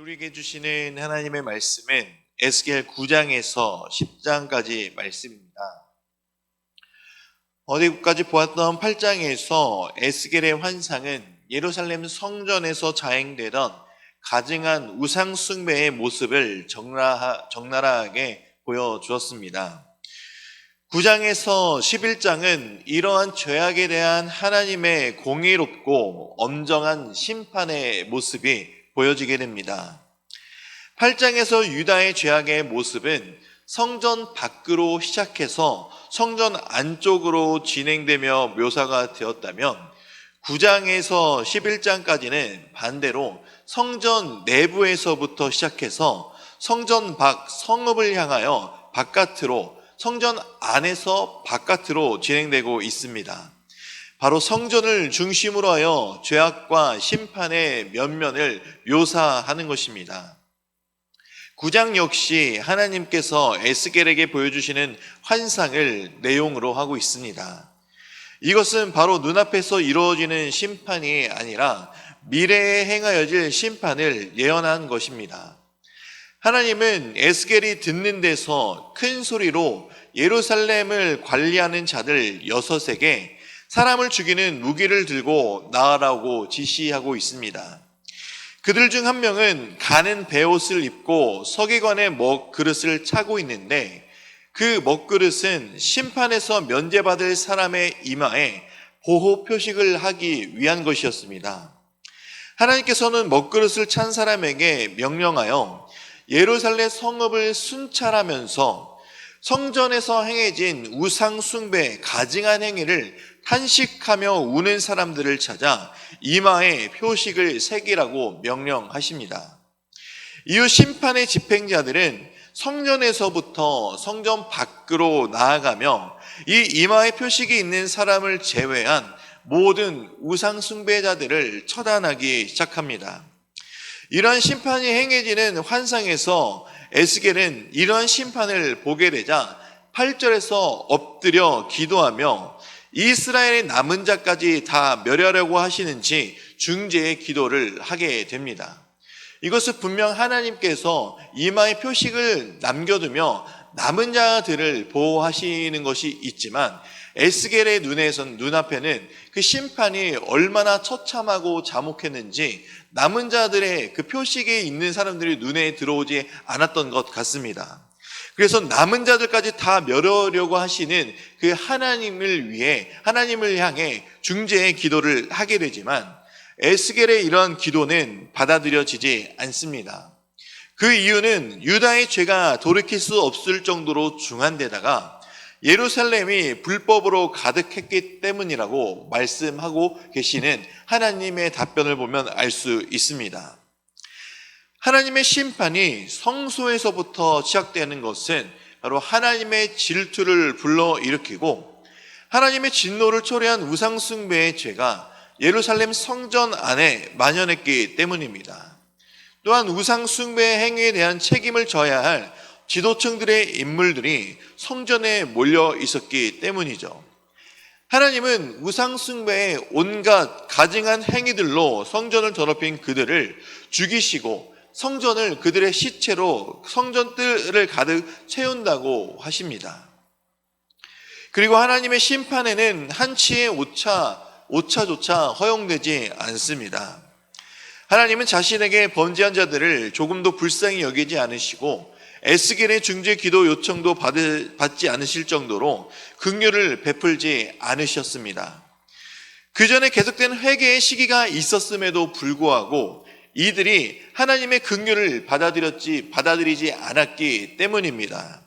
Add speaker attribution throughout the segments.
Speaker 1: 우리에게 주시는 하나님의 말씀은 에스겔 9장에서 10장까지 말씀입니다. 어디까지 보았던 8장에서 에스겔의 환상은 예루살렘 성전에서 자행되던 가증한 우상 숭배의 모습을 적나라하게 보여주었습니다. 9장에서 11장은 이러한 죄악에 대한 하나님의 공의롭고 엄정한 심판의 모습이 보여지게 됩니다. 8장에서 유다의 죄악의 모습은 성전 밖으로 시작해서 성전 안쪽으로 진행되며 묘사가 되었다면 9장에서 11장까지는 반대로 성전 내부에서부터 시작해서 성전 밖 성읍을 향하여 바깥으로 성전 안에서 바깥으로 진행되고 있습니다. 바로 성전을 중심으로 하여 죄악과 심판의 면면을 묘사하는 것입니다. 9장 역시 하나님께서 에스겔에게 보여주시는 환상을 내용으로 하고 있습니다. 이것은 바로 눈앞에서 이루어지는 심판이 아니라 미래에 행하여질 심판을 예언한 것입니다. 하나님은 에스겔이 듣는 데서 큰 소리로 예루살렘을 관리하는 자들 6에게 사람을 죽이는 무기를 들고 나아라고 지시하고 있습니다. 그들 중 한 명은 가는 베옷을 입고 서기관의 먹그릇을 차고 있는데 그 먹그릇은 심판에서 면제받을 사람의 이마에 보호 표식을 하기 위한 것이었습니다. 하나님께서는 먹그릇을 찬 사람에게 명령하여 예루살렘 성읍을 순찰하면서 성전에서 행해진 우상 숭배 가증한 행위를 탄식하며 우는 사람들을 찾아 이마에 표식을 새기라고 명령하십니다. 이후 심판의 집행자들은 성전에서부터 성전 밖으로 나아가며 이 이마에 표식이 있는 사람을 제외한 모든 우상 숭배자들을 처단하기 시작합니다. 이러한 심판이 행해지는 환상에서 에스겔은 이러한 심판을 보게 되자 8절에서 엎드려 기도하며 이스라엘의 남은 자까지 다 멸하려고 하시는지 중재의 기도를 하게 됩니다. 이것은 분명 하나님께서 이마에 표식을 남겨두며 남은 자들을 보호하시는 것이 있지만 에스겔의 눈앞에는 그 심판이 얼마나 처참하고 참혹했는지 남은 자들의 그 표식에 있는 사람들이 눈에 들어오지 않았던 것 같습니다. 그래서 남은 자들까지 다 멸하려고 하시는 그 하나님을 위해 하나님을 향해 중재의 기도를 하게 되지만 에스겔의 이러한 기도는 받아들여지지 않습니다. 그 이유는 유다의 죄가 돌이킬 수 없을 정도로 중한데다가 예루살렘이 불법으로 가득했기 때문이라고 말씀하고 계시는 하나님의 답변을 보면 알 수 있습니다. 하나님의 심판이 성소에서부터 시작되는 것은 바로 하나님의 질투를 불러일으키고 하나님의 진노를 초래한 우상숭배의 죄가 예루살렘 성전 안에 만연했기 때문입니다. 또한 우상숭배의 행위에 대한 책임을 져야 할 지도층들의 인물들이 성전에 몰려 있었기 때문이죠. 하나님은 우상숭배의 온갖 가증한 행위들로 성전을 더럽힌 그들을 죽이시고 성전을 그들의 시체로 성전뜰을 가득 채운다고 하십니다. 그리고 하나님의 심판에는 한치의 오차조차 허용되지 않습니다. 하나님은 자신에게 범죄한 자들을 조금도 불쌍히 여기지 않으시고 에스겔의 중재 기도 요청도 받지 않으실 정도로 긍휼을 베풀지 않으셨습니다. 그 전에 계속된 회개의 시기가 있었음에도 불구하고 이들이 하나님의 긍휼을 받아들이지 않았기 때문입니다.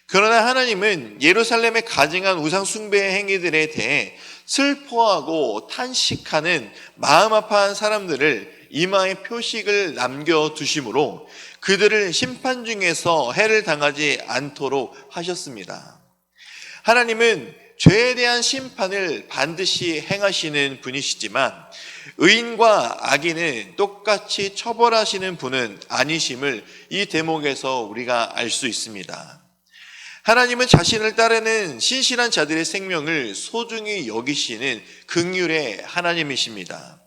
Speaker 1: 그러나 하나님은 예루살렘의 가증한 우상 숭배의 행위들에 대해 슬퍼하고 탄식하는 마음 아파한 사람들을 이마에 표식을 남겨두심으로 그들을 심판 중에서 해를 당하지 않도록 하셨습니다. 하나님은 죄에 대한 심판을 반드시 행하시는 분이시지만 의인과 악인은 똑같이 처벌하시는 분은 아니심을 이 대목에서 우리가 알 수 있습니다. 하나님은 자신을 따르는 신실한 자들의 생명을 소중히 여기시는 긍휼의 하나님이십니다.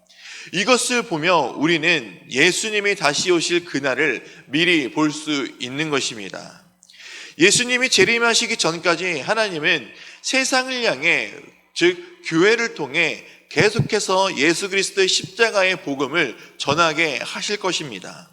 Speaker 1: 이것을 보며 우리는 예수님이 다시 오실 그날을 미리 볼 수 있는 것입니다. 예수님이 재림하시기 전까지 하나님은 세상을 향해, 즉 교회를 통해 계속해서 예수 그리스도의 십자가의 복음을 전하게 하실 것입니다.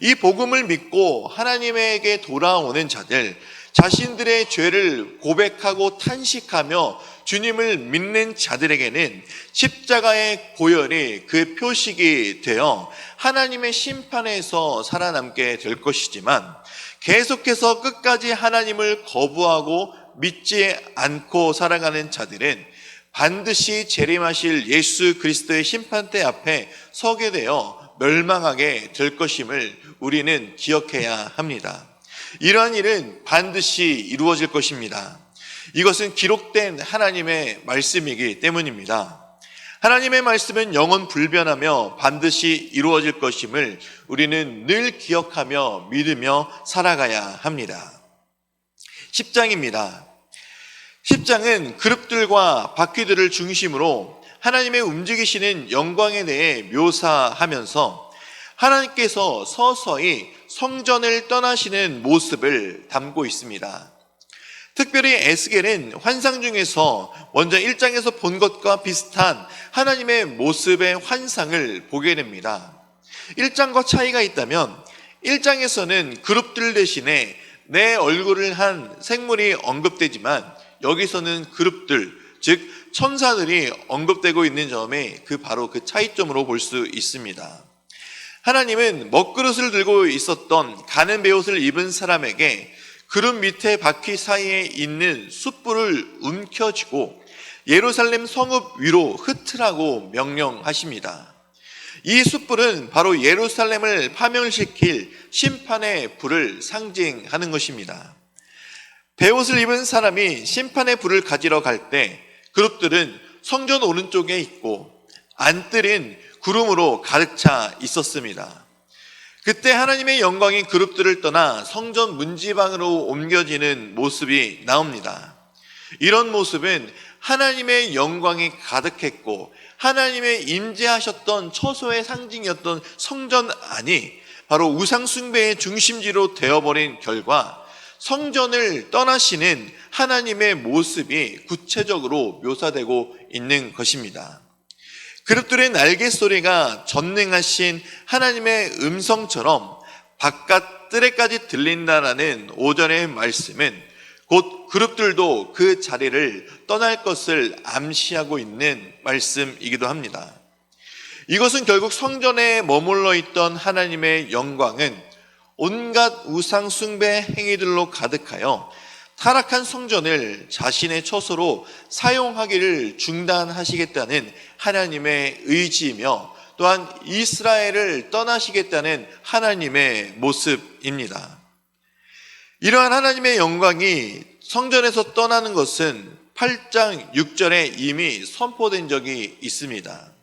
Speaker 1: 이 복음을 믿고 하나님에게 돌아오는 자들, 자신들의 죄를 고백하고 탄식하며 주님을 믿는 자들에게는 십자가의 고열이 그 표식이 되어 하나님의 심판에서 살아남게 될 것이지만, 계속해서 끝까지 하나님을 거부하고 믿지 않고 살아가는 자들은 반드시 재림하실 예수 그리스도의 심판대 앞에 서게 되어 멸망하게 될 것임을 우리는 기억해야 합니다. 이러한 일은 반드시 이루어질 것입니다. 이것은 기록된 하나님의 말씀이기 때문입니다. 하나님의 말씀은 영원 불변하며 반드시 이루어질 것임을 우리는 늘 기억하며 믿으며 살아가야 합니다. 10장입니다. 10장은 그룹들과 바퀴들을 중심으로 하나님의 움직이시는 영광에 대해 묘사하면서 하나님께서 서서히 성전을 떠나시는 모습을 담고 있습니다. 특별히 에스겔은 환상 중에서 먼저 1장에서 본 것과 비슷한 하나님의 모습의 환상을 보게 됩니다. 1장과 차이가 있다면 1장에서는 그룹들 대신에 내 얼굴을 한 생물이 언급되지만 여기서는 그룹들, 즉 천사들이 언급되고 있는 점이 바로 그 차이점으로 볼 수 있습니다. 하나님은 먹그릇을 들고 있었던 가는 베옷을 입은 사람에게 그룹 밑에 바퀴 사이에 있는 숯불을 움켜쥐고 예루살렘 성읍 위로 흩으라고 명령하십니다. 이 숯불은 바로 예루살렘을 파멸시킬 심판의 불을 상징하는 것입니다. 베옷을 입은 사람이 심판의 불을 가지러 갈 때 그룹들은 성전 오른쪽에 있고 안뜰은 구름으로 가득 차 있었습니다. 그때 하나님의 영광이 그룹들을 떠나 성전 문지방으로 옮겨지는 모습이 나옵니다. 이런 모습은 하나님의 영광이 가득했고 하나님의 임재하셨던 처소의 상징이었던 성전 안이 바로 우상 숭배의 중심지로 되어버린 결과 성전을 떠나시는 하나님의 모습이 구체적으로 묘사되고 있는 것입니다. 그룹들의 날개 소리가 전능하신 하나님의 음성처럼 바깥 뜰에까지 들린다라는 5절의 말씀은 곧 그룹들도 그 자리를 떠날 것을 암시하고 있는 말씀이기도 합니다. 이것은 결국 성전에 머물러 있던 하나님의 영광은 온갖 우상 숭배 행위들로 가득하여 타락한 성전을 자신의 처소로 사용하기를 중단하시겠다는 하나님의 의지이며 또한 이스라엘을 떠나시겠다는 하나님의 모습입니다. 이러한 하나님의 영광이 성전에서 떠나는 것은 8장 6절에 이미 선포된 적이 있습니다.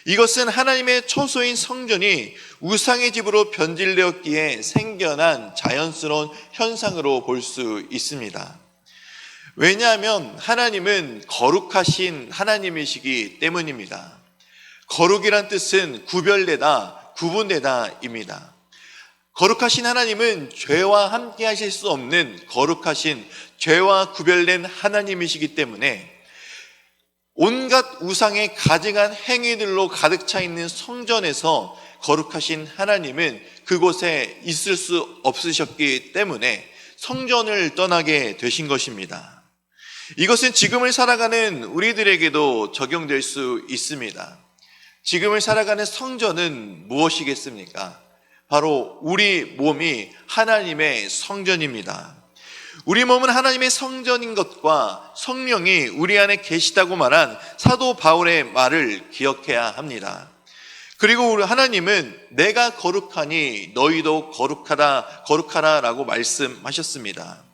Speaker 1: 이것은 하나님의 처소인 성전이 우상의 집으로 변질되었기에 생겨난 자연스러운 현상으로 볼 수 있습니다. 왜냐하면 하나님은 거룩하신 하나님이시기 때문입니다. 거룩이란 뜻은 구별되다, 구분되다입니다. 거룩하신 하나님은 죄와 함께 하실 수 없는 거룩하신 죄와 구별된 하나님이시기 때문에 온갖 우상의 가증한 행위들로 가득 차 있는 성전에서 거룩하신 하나님은 그곳에 있을 수 없으셨기 때문에 성전을 떠나게 되신 것입니다. 이것은 지금을 살아가는 우리들에게도 적용될 수 있습니다. 지금을 살아가는 성전은 무엇이겠습니까? 바로 우리 몸이 하나님의 성전입니다. 우리 몸은 하나님의 성전인 것과 성령이 우리 안에 계시다고 말한 사도 바울의 말을 기억해야 합니다. 그리고 하나님은 내가 거룩하니 너희도 거룩하라 라고 말씀하셨습니다.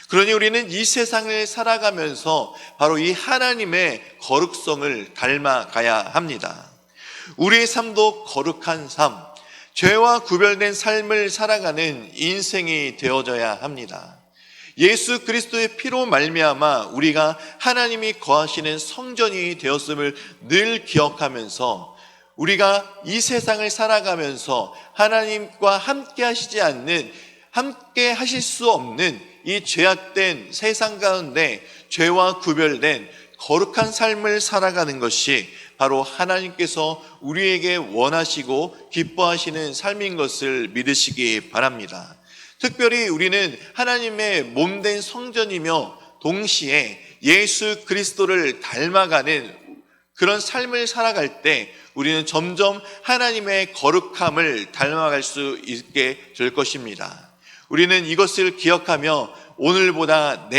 Speaker 1: 그러니 우리는 이 세상을 살아가면서 바로 이 하나님의 거룩성을 닮아가야 합니다. 우리의 삶도 거룩한 삶, 죄와 구별된 삶을 살아가는 인생이 되어져야 합니다. 예수 그리스도의 피로 말미암아 우리가 하나님이 거하시는 성전이 되었음을 늘 기억하면서 우리가 이 세상을 살아가면서 하나님과 함께 하시지 않는, 함께 하실 수 없는 이 죄악된 세상 가운데 죄와 구별된 거룩한 삶을 살아가는 것이 바로 하나님께서 우리에게 원하시고 기뻐하시는 삶인 것을 믿으시기 바랍니다. 특별히 우리는 하나님의 몸된 성전이며 동시에 예수 그리스도를 닮아가는 그런 삶을 살아갈 때 우리는 점점 하나님의 거룩함을 닮아갈 수 있게 될 것입니다. 우리는 이것을 기억하며 오늘보다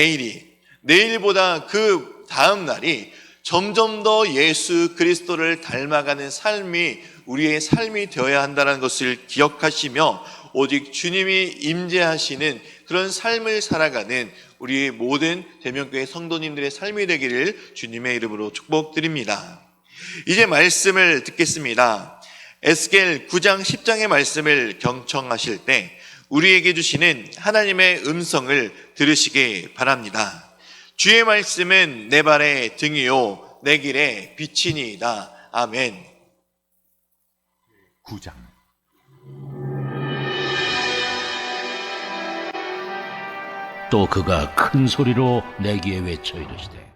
Speaker 1: 내일보다 그 다음 날이 점점 더 예수 그리스도를 닮아가는 삶이 우리의 삶이 되어야 한다는 것을 기억하시며 오직 주님이 임재하시는 그런 삶을 살아가는 우리 모든 대명교회 성도님들의 삶이 되기를 주님의 이름으로 축복드립니다. 이제 말씀을 듣겠습니다. 에스겔 9장 10장의 말씀을 경청하실 때 우리에게 주시는 하나님의 음성을 들으시기 바랍니다. 주의 말씀은 내 발의 등이요 내 길의 빛이니이다. 아멘.
Speaker 2: 9장.
Speaker 3: 또 그가 큰 소리로 내게 외쳐 이르시되